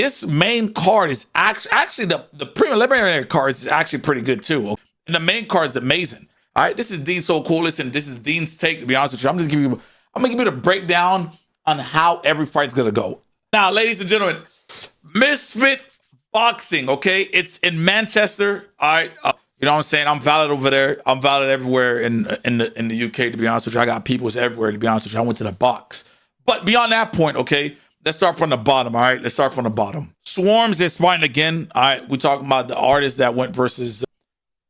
this main card is actually the preliminary card is actually pretty good too. And the main card is amazing. All right, this is DeanSoCool. Listen, this is Dean's take. To be honest with you, I'm gonna give you the breakdown on how every fight's gonna go. Now, ladies and gentlemen, Misfit Boxing. Okay, it's in Manchester. All right, you know what I'm saying? I'm valid over there. I'm valid everywhere in the UK. To be honest with you, I got peoples everywhere. To be honest with you, I went to the box. But beyond that point, okay. Let's start from the bottom, all right? Let's start from the bottom. Swarms is fighting again. All right, we're talking about the artist that went versus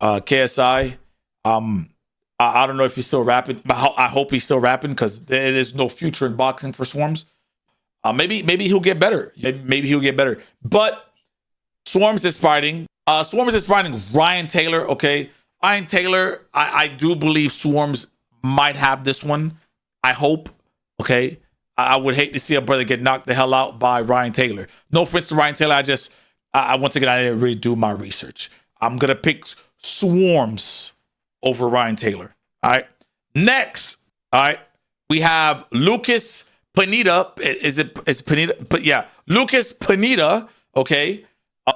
KSI. I don't know if he's still rapping, but I hope he's still rapping because there is no future in boxing for Swarms. Maybe he'll get better. Maybe he'll get better. But Swarms is fighting. Swarms is fighting Ryan Taylor, okay? Ryan Taylor, I do believe Swarms might have this one. I hope, okay? I would hate to see a brother get knocked the hell out by Ryan Taylor. No offense to Ryan Taylor. I once again, I didn't really do my research. I'm going to pick Swarms over Ryan Taylor. All right. Next, all right, we have Lucas Panita. Is it Panita? But yeah, Lucas Panita, okay,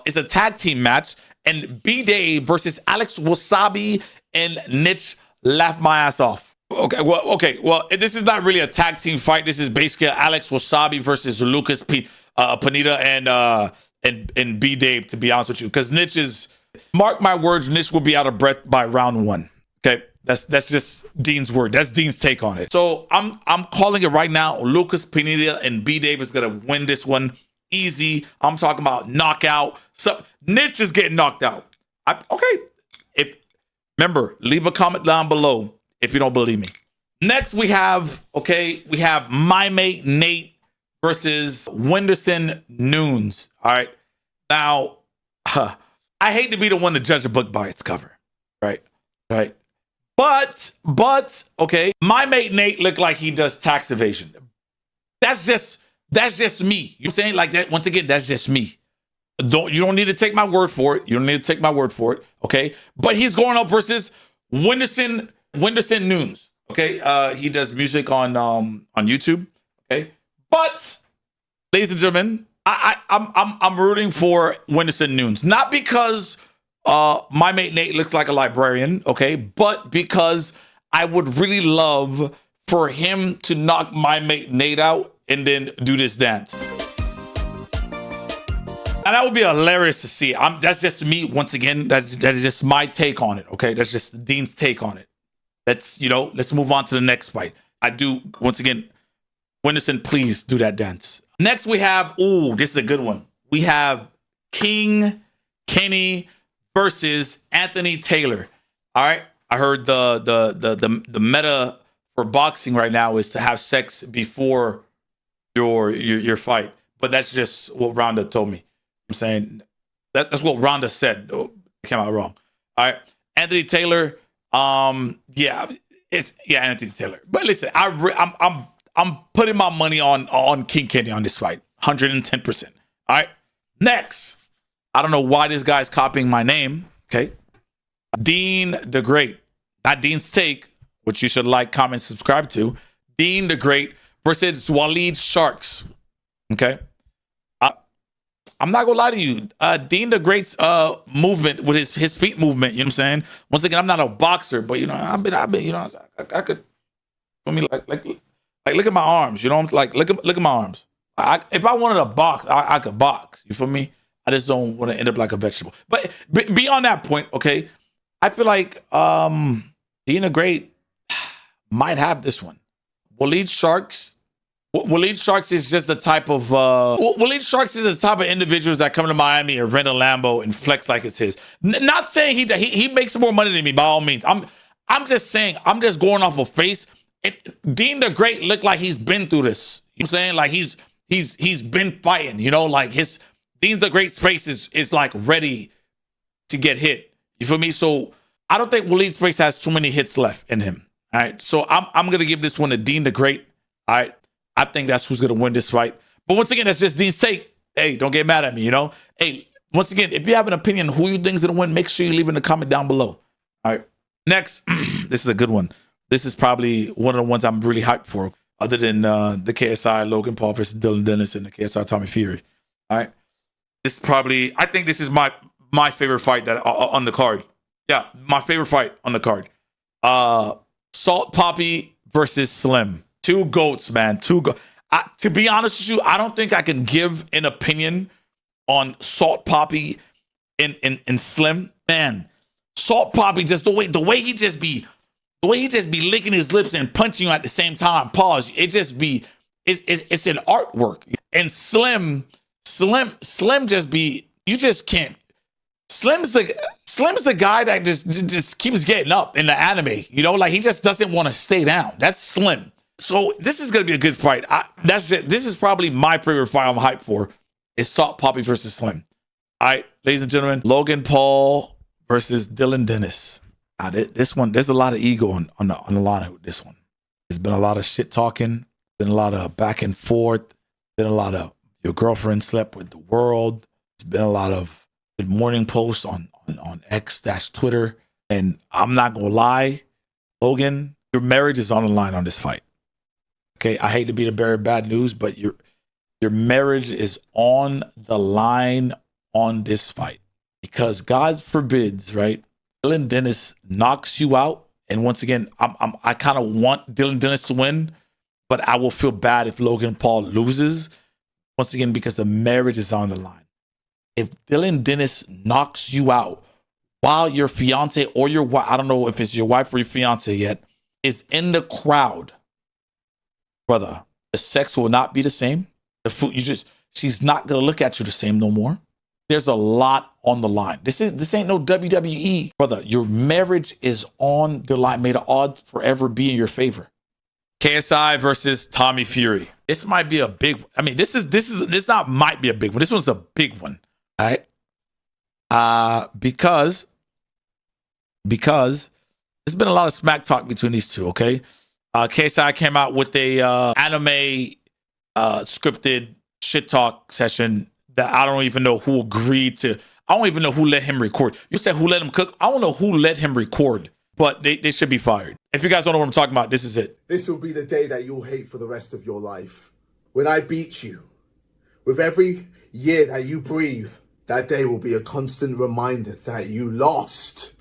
it's a tag team match. And B-Day versus Alex Wasabi and Niche Laugh My Ass Off. Okay. Well, this is not really a tag team fight. This is basically Alex Wasabi versus Lucas Panita and B Dave. To be honest with you, because Niche is, mark my words, Niche will be out of breath by round 1. Okay, that's just Dean's word. That's Dean's take on it. So I'm calling it right now. Lucas Panita and B Dave is gonna win this one easy. I'm talking about knockout. So Niche is getting knocked out. Remember, leave a comment down below if you don't believe me. Next, we have my mate Nate versus Wenderson Nunes. All right. Now, I hate to be the one to judge a book by its cover. Right. But, okay, my mate Nate looked like he does tax evasion. That's just me. You know what I'm saying? Like that, once again, that's just me. You don't need to take my word for it. Okay. But he's going up versus Wenderson Nunes. Okay, he does music on YouTube. Okay, but ladies and gentlemen, I'm rooting for Wenderson Nunes, not because my mate Nate looks like a librarian, okay, but because I would really love for him to knock my mate Nate out and then do this dance. And that would be hilarious to see. That's just me once again. That is just my take on it. Okay, that's just Dean's take on it. Let's move on to the next fight. I do, once again, Wenderson, please do that dance. Next we have, this is a good one. We have King Kenny versus Anthony Taylor. All right. I heard the meta for boxing right now is to have sex before your fight. But that's just what Rhonda told me. I'm saying that's what Rhonda said. Oh, it came out wrong. All right. Anthony Taylor. Anthony Taylor. But listen, I'm putting my money on King Kenny on this fight, 110%. All right. Next, I don't know why this guy's copying my name. Okay, Dean the Great, not Dean's Take, which you should like, comment, subscribe to. Dean the Great versus Waleed Sharks. Okay. I'm not gonna lie to you. Dean the Great's movement with his feet movement, you know what I'm saying? Once again, I'm not a boxer, but I've been, I could, like look at my arms, like look at my arms. If I wanted to box, I could box. You feel me? I just don't want to end up like a vegetable. But beyond that point, okay, I feel like Dean the Great might have this one. Waleed Sharks is just the type of Waleed Sharks is the type of individuals that come to Miami and rent a Lambo and flex like it's his. Not saying he makes more money than me by all means. I'm just saying, I'm just going off of face. Dean the Great looked like he's been through this. You know what I'm saying? Like he's been fighting, like Dean the Great's face is like ready to get hit. You feel me? So I don't think Waleed's face has too many hits left in him. All right. So I'm gonna give this one to Dean the Great. All right. I think that's who's going to win this fight. But once again, that's just Dean's take. Hey, don't get mad at me, Hey, once again, if you have an opinion who you think is going to win, make sure you leave in the comment down below. All right. Next, this is a good one. This is probably one of the ones I'm really hyped for, other than the KSI Logan Paul versus Dylan Dennis and the KSI Tommy Fury. All right. This is probably, I think this is my favorite fight that on the card. Yeah, my favorite fight on the card. Salt Papi versus Slim. Two goats, man. To be honest with you, I don't think I can give an opinion on Salt Papi and Slim. Man, Salt Papi, just the way he just be licking his lips and punching you at the same time. Pause. It's an artwork. And Slim just be, you just can't. Slim's the guy that just keeps getting up in the anime. You know, like he just doesn't want to stay down. That's Slim. So this is gonna be a good fight. This is probably my favorite fight I'm hyped for. Is Salt Papi versus Slim. All right, ladies and gentlemen, Logan Paul versus Danis. This one, there's a lot of ego on the line with this one. There's been a lot of shit talking, been a lot of back and forth, been a lot of your girlfriend slept with the world. It's been a lot of good morning posts on X-Twitter. And I'm not gonna lie, Logan, your marriage is on the line on this fight. Okay, I hate to be the bearer of bad news, but your marriage is on the line on this fight. Because God forbids, right? Dylan Dennis knocks you out. And once again, I kind of want Dylan Dennis to win, but I will feel bad if Logan Paul loses. Once again, because the marriage is on the line. If Dylan Dennis knocks you out while your fiance or your wife, I don't know if it's your wife or your fiance yet, is in the crowd, brother, the sex will not be the same. The food, she's not gonna look at you the same no more. There's a lot on the line. This ain't no WWE, brother. Your marriage is on the line. May the odds forever be in your favor. KSI versus Tommy Fury. This might be a big one. I mean, this not might be a big one. This one's a big one. All right. Because there's been a lot of smack talk between these two, okay? KSI came out with a anime scripted shit talk session that I don't even know who agreed to. I don't even know who let him record. You said who let him cook? I don't know who let him record, but they should be fired. If you guys don't know what I'm talking about, this is it. This will be the day that you'll hate for the rest of your life. When I beat you, with every year that you breathe, that day will be a constant reminder that you lost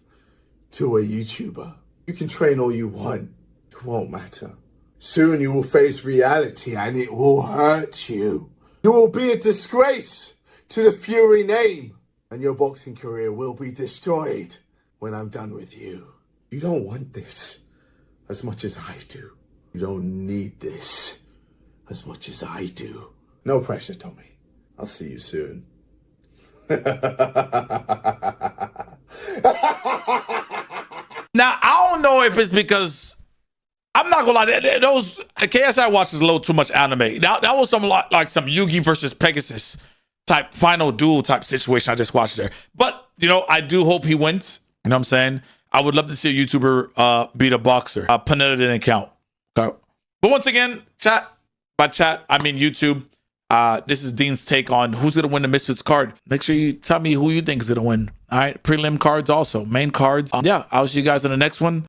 to a YouTuber. You can train all you want. It won't matter. Soon you will face reality and it will hurt you. You will be a disgrace to the Fury name. And your boxing career will be destroyed when I'm done with you. You don't want this as much as I do. You don't need this as much as I do. No pressure, Tommy. I'll see you soon. Now, I don't know if it's because, I'm not gonna lie, those KSI watches a little too much anime. That was some like some Yugi versus Pegasus type final duel type situation I just watched there. But, you know, I do hope he wins. You know what I'm saying? I would love to see a YouTuber beat a boxer. Panita didn't count. Okay. But once again, by chat, I mean YouTube. This is Dean's take on who's going to win the Misfits card. Make sure you tell me who you think is going to win. All right. Prelim cards also. Main cards. Yeah. I'll see you guys in the next one.